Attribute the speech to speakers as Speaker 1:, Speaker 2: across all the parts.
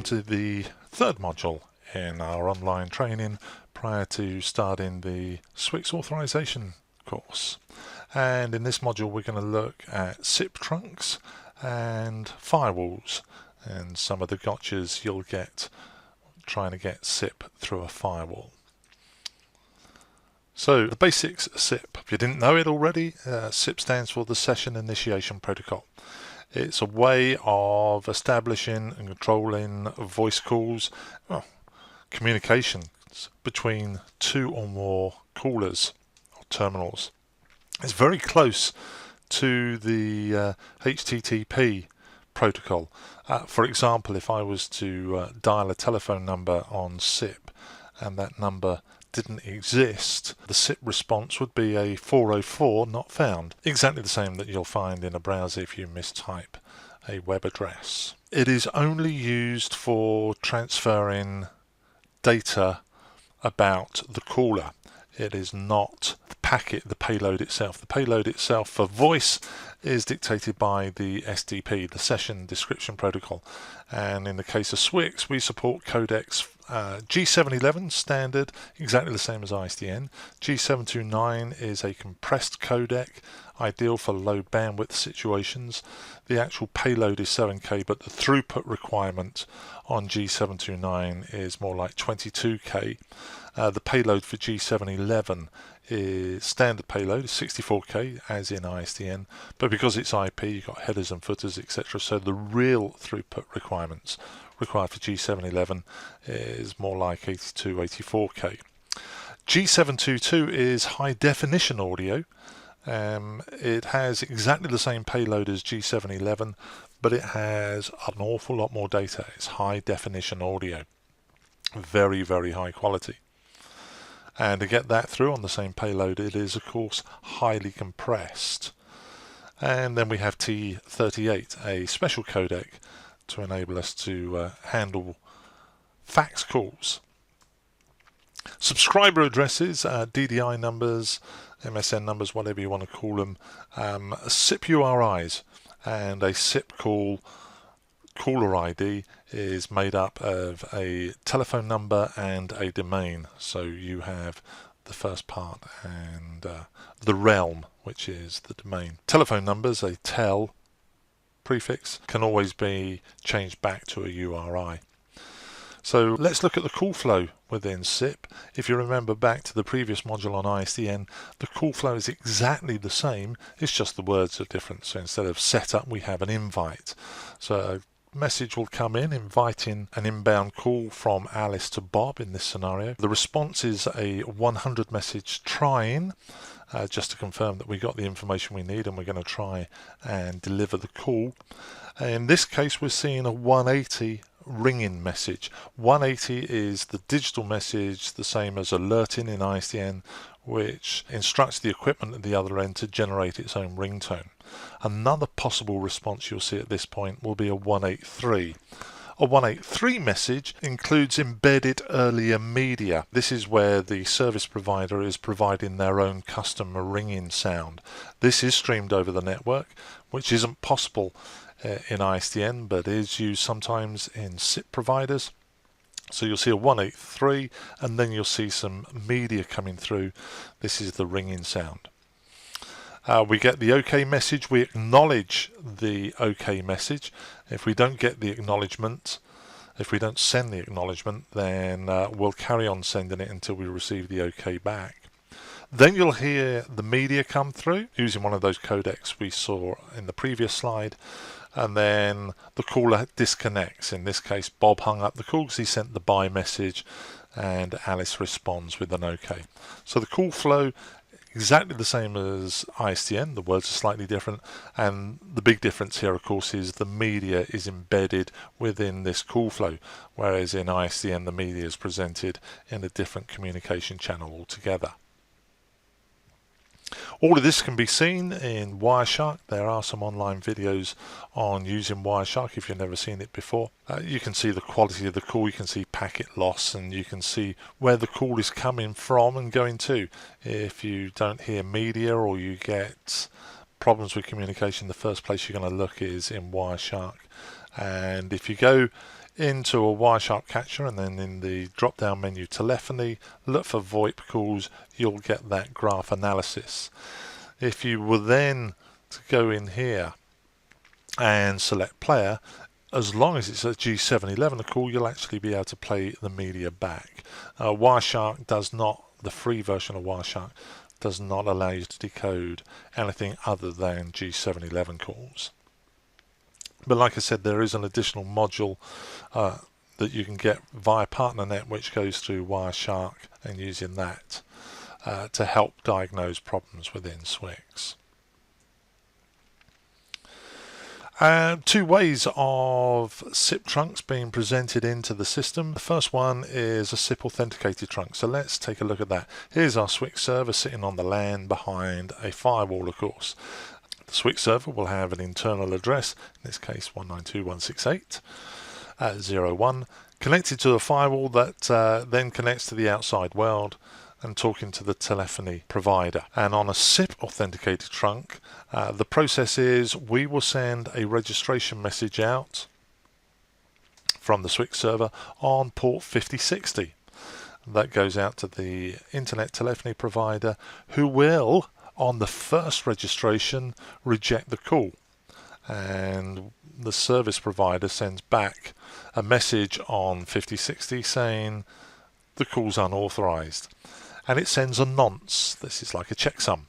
Speaker 1: to the third module in our online training prior to starting the SwyX authorization course. And in this module we're going to look at SIIP trunks and firewalls and some of the gotchas you'll get trying to get SIIP through a firewall. So the basics SIIP, if you didn't know it already, SIIP stands for the Session Initiation Protocol. It's a way of establishing and controlling voice calls, communications between two or more callers or terminals. It's very close to the HTTP protocol. For example, if I was to dial a telephone number on SIIP and that number didn't exist, the SIIP response would be a 404 not found. Exactly the same that you'll find in a browser if you mistype a web address. It is only used for transferring data about the caller. It is not the packet, the payload itself. The payload itself for voice is dictated by the SDP, the Session Description Protocol. And in the case of SwyX, we support codecs G711 standard, exactly the same as ISDN. G729 is a compressed codec, ideal for low bandwidth situations. The actual payload is 7K, but the throughput requirement on G729 is more like 22K. The payload for G711 is standard payload is 64K as in ISDN, but because it's IP you've got headers and footers, etc. So the real throughput requirements required for G711 is more like 82, 84K. G722 is high definition audio. It has exactly the same payload as G711, but it has an awful lot more data. It's high definition audio, very, very high quality. And to get that through on the same payload, it is of course highly compressed. And then we have T38, a special codec to enable us to handle fax calls. Subscriber addresses, DDI numbers, MSN numbers, whatever you want to call them, SIIP URIs, and a SIIP call caller ID is made up of a telephone number and a domain. So you have the first part and the realm, which is the domain. Telephone numbers, a tel prefix, can always be changed back to a URI. So let's look at the call flow within SIIP. If you remember back to the previous module on ISDN, the call flow is exactly the same, it's just the words are different. So instead of setup, we have an invite. So a message will come in inviting an inbound call from Alice to Bob in this scenario. The response is a 100 message try-in, just to confirm that we got the information we need and we're going to try and deliver the call. In this case we're seeing a 180 ring-in message. 180 is the digital message, the same as alerting in ISDN, which instructs the equipment at the other end to generate its own ringtone. Another possible response you'll see at this point will be a 183. A 183 message includes embedded earlier media. This is where the service provider is providing their own custom ringing sound. This is streamed over the network, which isn't possible in ISDN, but is used sometimes in SIIP providers. So you'll see a 183 and then you'll see some media coming through. This is the ringing sound. We get the OK message, we acknowledge the OK message. If we don't get the acknowledgement, if we don't send the acknowledgement, then we'll carry on sending it until we receive the OK back. Then you'll hear the media come through using one of those codecs we saw in the previous slide, and then the caller disconnects. In this case, Bob hung up the call because he sent the bye message, and Alice responds with an OK. So the call flow exactly the same as ISDN, the words are slightly different, and the big difference here of course is the media is embedded within this call flow, whereas in ISDN the media is presented in a different communication channel altogether. All of this can be seen in Wireshark. There are some online videos on using Wireshark if you've never seen it before. You can see the quality of the call, you can see packet loss, and you can see where the call is coming from and going to. If you don't hear media or you get problems with communication, the first place you're going to look is in Wireshark. And if you go into a Wireshark catcher, and then in the drop down menu telephony, look for VoIP calls. You'll get that graph analysis. If you were then to go in here and select player, as long as it's a G711 call, you'll actually be able to play the media back. Wireshark does not, the free version of Wireshark does not allow you to decode anything other than G711 calls. But like I said, there is an additional module that you can get via PartnerNet, which goes through Wireshark, and using that to help diagnose problems within SwyX. Two ways of SIIP trunks being presented into the system. The first one is a SIIP authenticated trunk. So let's take a look at that. Here's our SwyX server sitting on the LAN behind a firewall, of course. The SwyX server will have an internal address, in this case 192.168.0.1, connected to a firewall that then connects to the outside world and talking to the telephony provider. And on a SIIP authenticated trunk, the process is we will send a registration message out from the SwyX server on port 5060. That goes out to the internet telephony provider, who will, on the first registration, reject the call. And the service provider sends back a message on 5060 saying the call's unauthorized. And it sends a nonce. This is like a checksum.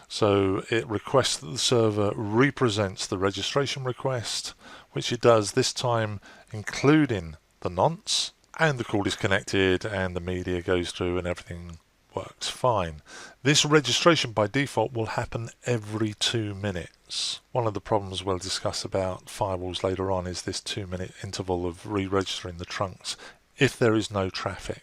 Speaker 1: So it requests that the server represents the registration request, which it does this time including the nonce, and the call is connected and the media goes through and everything works fine. This registration by default will happen every 2 minutes. One of the problems we'll discuss about firewalls later on is this 2-minute interval of re-registering the trunks if there is no traffic.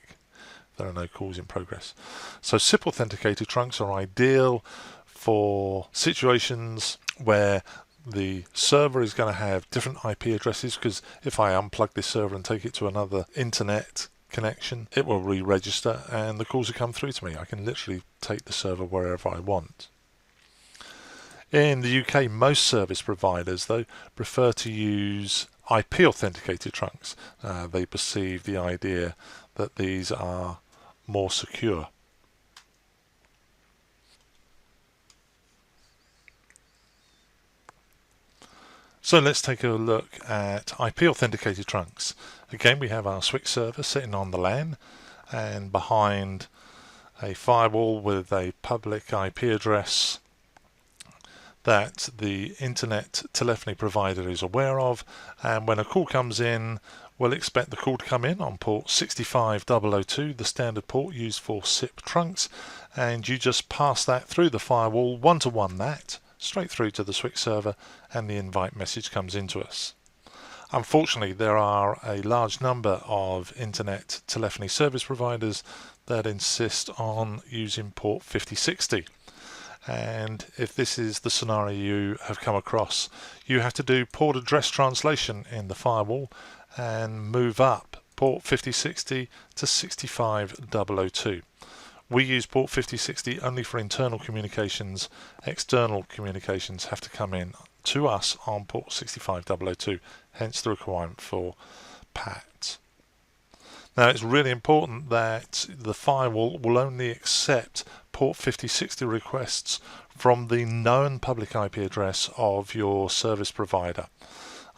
Speaker 1: There are no calls in progress. So SIIP authenticated trunks are ideal for situations where the server is going to have different IP addresses, because if I unplug this server and take it to another internet connection, it will re-register and the calls will come through to me. I can literally take the server wherever I want. In the UK, most service providers, though, prefer to use IP authenticated trunks. They perceive the idea that these are more secure. So let's take a look at IP authenticated trunks. Again, we have our SwyX server sitting on the LAN and behind a firewall with a public IP address that the internet telephony provider is aware of, and when a call comes in, we'll expect the call to come in on port 65002, the standard port used for SIIP trunks, and you just pass that through the firewall, one-to-one that, straight through to the SwyX server, and the invite message comes into us. Unfortunately, there are a large number of internet telephony service providers that insist on using port 5060. And if this is the scenario you have come across, you have to do port address translation in the firewall and move up port 5060 to 65002. We use port 5060 only for internal communications. External communications have to come in to us on port 65002, hence the requirement for PAT. Now, it's really important that the firewall will only accept port 5060 requests from the known public IP address of your service provider.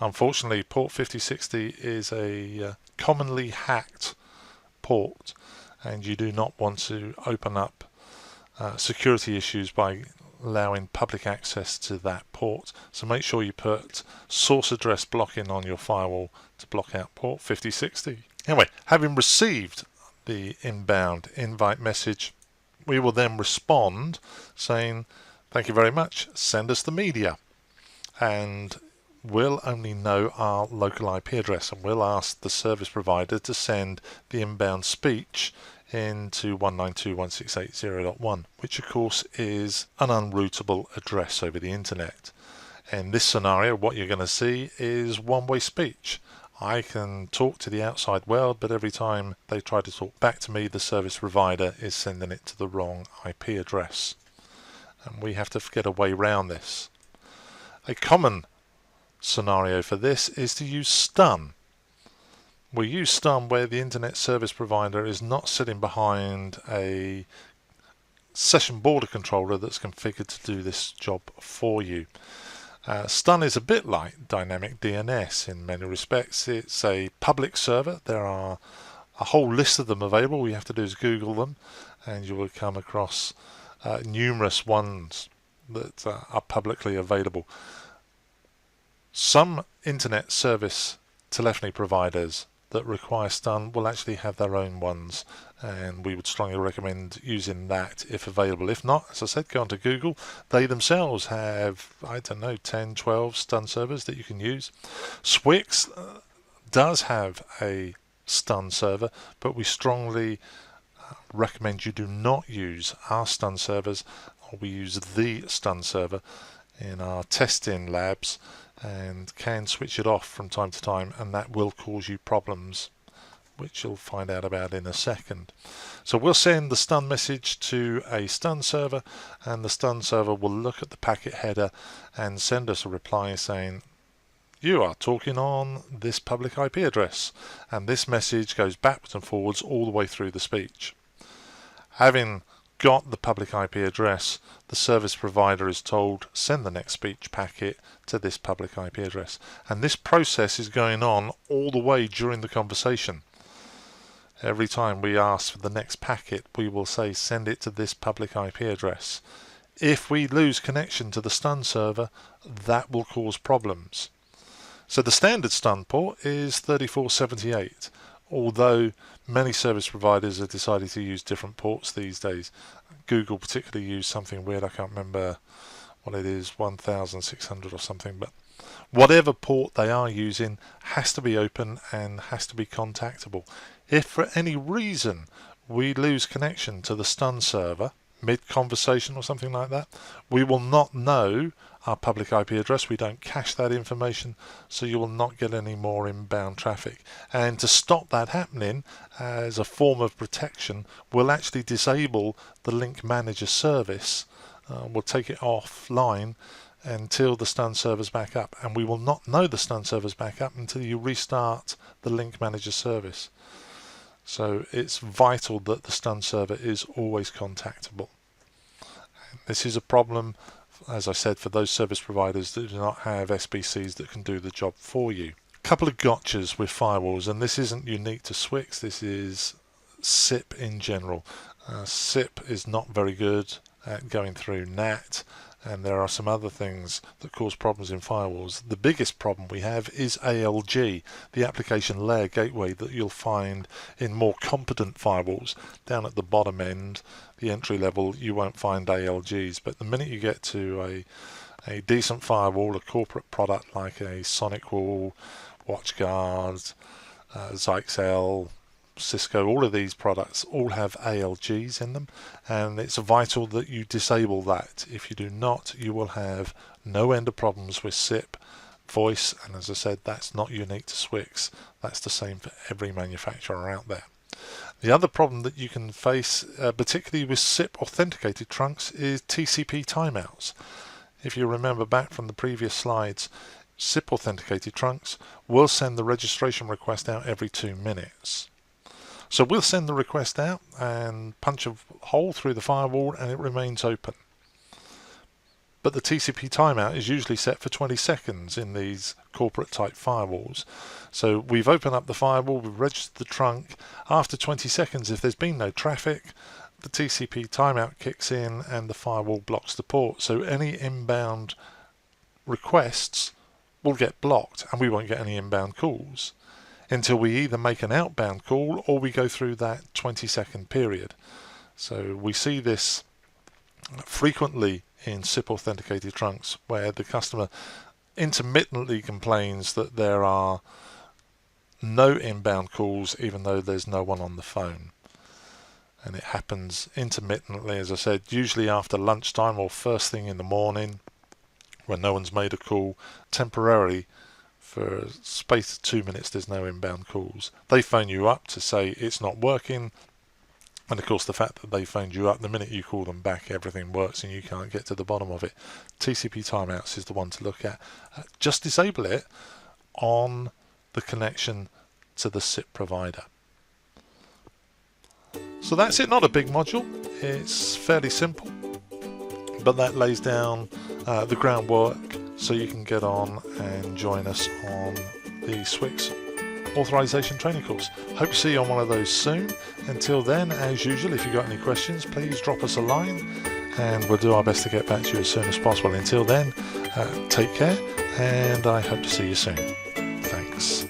Speaker 1: Unfortunately, port 5060 is a commonly hacked port, and you do not want to open up security issues by allowing public access to that port. So make sure you put source address blocking on your firewall to block out port 5060. Anyway, having received the inbound invite message, we will then respond saying, thank you very much, send us the media. And we'll only know our local IP address, and we'll ask the service provider to send the inbound speech into 192.168.0.1, which of course is an unroutable address over the internet. In this scenario, what you're going to see is one-way speech. I can talk to the outside world, but every time they try to talk back to me, the service provider is sending it to the wrong IP address. And we have to get a way around this. A common scenario for this is to use stun. We use stun where the internet service provider is not sitting behind a session border controller that's configured to do this job for you. Stun is a bit like dynamic DNS in many respects. It's a public server. There are a whole list of them available. All you have to do is Google them and you will come across numerous ones that are publicly available. Some internet service telephony providers that require stun will actually have their own ones, and we would strongly recommend using that if available. If not, as I said, go onto Google. They themselves have, I don't know, 10, 12 stun servers that you can use. Swyx does have a stun server, but we strongly recommend you do not use our stun servers. We use the stun server in our testing labs and can switch it off from time to time, and that will cause you problems, which you'll find out about in a second. So we'll send the stun message to a stun server, and the stun server will look at the packet header and send us a reply saying, you are talking on this public IP address, and this message goes backwards and forwards all the way through the speech. Having got the public IP address, the service provider is told send the next speech packet to this public IP address, and this process is going on all the way during the conversation. Every time we ask for the next packet, we will say send it to this public IP address. If we lose connection to the stun server, that will cause problems. So the standard stun port is 3478. Although many service providers have decided to use different ports these days. Google particularly use something weird, I can't remember what it is, 1600 or something, but whatever port they are using has to be open and has to be contactable. If for any reason we lose connection to the stun server mid-conversation or something like that, we will not know our public IP address. We don't cache that information, so you will not get any more inbound traffic. And to stop that happening, as a form of protection, we'll actually disable the link manager service. We'll take it offline until the stun server's back up, and we will not know the stun server's back up until you restart the link manager service. So it's vital that the stun server is always contactable. This is a problem, as I said, for those service providers that do not have SBCs that can do the job for you. A couple of gotchas with firewalls, and this isn't unique to Swyx, this is SIIP in general. SIIP is not very good at going through NAT, and there are some other things that cause problems in firewalls. The biggest problem we have is ALG, the application layer gateway that you'll find in more competent firewalls. Down at the bottom end, the entry level, you won't find ALGs, but the minute you get to a decent firewall, a corporate product like a SonicWall, WatchGuard, SwyxOnline, Cisco, all of these products all have ALGs in them, and it's vital that you disable that. If you do not, you will have no end of problems with SIIP, voice, and as I said, that's not unique to Swyx. That's the same for every manufacturer out there. The other problem that you can face, particularly with SIIP authenticated trunks, is TCP timeouts. If you remember back from the previous slides, SIIP authenticated trunks will send the registration request out every 2 minutes. So we'll send the request out and punch a hole through the firewall and it remains open. But the TCP timeout is usually set for 20 seconds in these corporate type firewalls. So we've opened up the firewall, we've registered the trunk. After 20 seconds, if there's been no traffic, the TCP timeout kicks in and the firewall blocks the port. So any inbound requests will get blocked and we won't get any inbound calls until we either make an outbound call or we go through that 20-second period. So we see this frequently in SIIP authenticated trunks where the customer intermittently complains that there are no inbound calls even though there's no one on the phone. And it happens intermittently, as I said, usually after lunchtime or first thing in the morning when no one's made a call. Temporarily, for a space of 2 minutes, there's no inbound calls. They phone you up to say it's not working, and of course the fact that they phoned you up, the minute you call them back everything works and you can't get to the bottom of it. TCP timeouts is the one to look at. Just disable it on the connection to the SIIP provider. So that's it, not a big module, it's fairly simple, but that lays down the groundwork so you can get on and join us on the Swyx authorization training course. Hope to see you on one of those soon. Until then, as usual, if you've got any questions, please drop us a line and we'll do our best to get back to you as soon as possible. Until then, take care, and I hope to see you soon. Thanks.